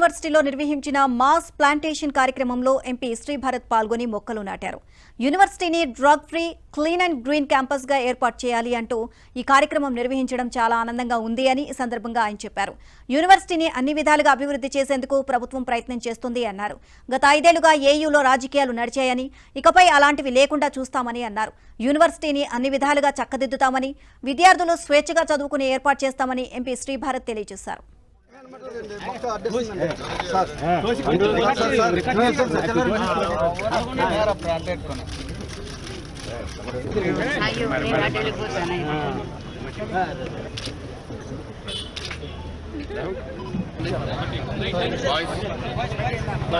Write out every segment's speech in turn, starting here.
యూనివర్సిటీలో నిర్వహించిన mass plantation కార్యక్రమంలో ఎంపీ శ్రీభరత్ పాల్గొని మొక్కలు నాటారు. యూనివర్సిటీని drug free, clean and green campus గా ఏర్పాటు చేయాలి అంటూ ఈ కార్యక్రమం నిర్వహించడం చాలా ఆనందంగా ఉంది అని ఈ సందర్భంగా ఆయన చెప్పారు. యూనివర్సిటీని అన్ని విధాలుగా అభివృద్ధి చేసేందుకు ప్రభుత్వం ప్రయత్నం చేస్తుంది అన్నారు. గత 5 ఏళ్లుగా ఏయూలో రాజకీయాలు నడిచాయని, ఇకపై అలాంటివి లేకుండా చూస్తామని అన్నారు. యూనివర్సిటీని అన్ని విధాలుగా చక్కదిద్దుతామని, విద్యార్థులు స్వేచ్ఛగా చదువుకునే ఏర్పాటు చేస్తామని ఎంపీ శ్రీభరత్ తెలియజేశారు.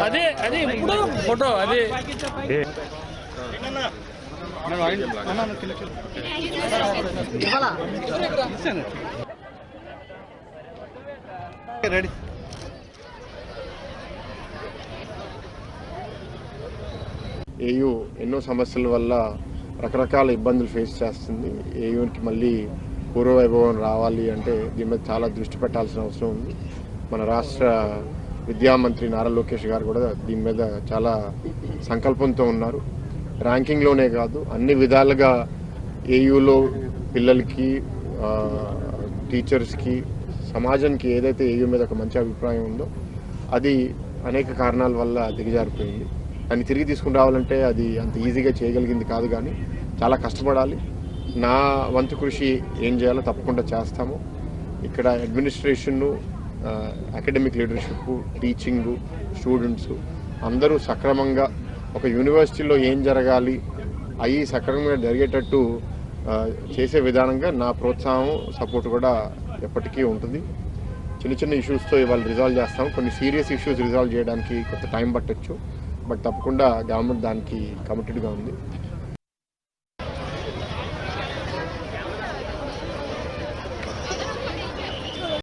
అదే ఇప్పుడు ఫోటో అదే రెడీ. ఏయూ ఎన్నో సమస్యల వల్ల రకరకాల ఇబ్బందులు ఫేస్ చేస్తుంది. ఏయూకి మళ్ళీ పూర్వవైభవం రావాలి అంటే దీని మీద చాలా దృష్టి పెట్టాల్సిన అవసరం ఉంది. మన రాష్ట్ర విద్యామంత్రి నారా లోకేష్ గారు కూడా దీని మీద చాలా సంకల్పంతో ఉన్నారు. ర్యాంకింగ్లోనే కాదు, అన్ని విధాలుగా ఏయూలో పిల్లలకి, టీచర్స్కి, సమాజానికి ఏదైతే ఏయూ మీద ఒక మంచి అభిప్రాయం ఉందో అది అనేక కారణాల వల్ల దిగజారిపోయింది. దాన్ని తిరిగి తీసుకుని రావాలంటే అది అంత ఈజీగా చేయగలిగింది కాదు, కానీ చాలా కష్టపడాలి. నా వంతు కృషి ఏం చేయాలో తప్పకుండా చేస్తాము. ఇక్కడ అడ్మినిస్ట్రేషన్ను, అకాడమిక్ లీడర్షిప్, టీచింగు, స్టూడెంట్స్ అందరూ సక్రమంగా ఒక యూనివర్సిటీలో ఏం జరగాలి అవి సక్రమంగా జరిగేటట్టు చేసే విధానంగా నా ప్రోత్సాహం, సపోర్ట్ కూడా ఎప్పటికీ ఉంటుంది. చిన్న చిన్న ఇష్యూస్తో ఇవాళ రిజాల్వ్ చేస్తాం. కొన్ని సీరియస్ ఇష్యూస్ రిజాల్వ్ చేయడానికి కొంత టైం పట్టచ్చు, బట్ తప్పకుండా గవర్నమెంట్ దానికి కమిటెడ్గా ఉంది.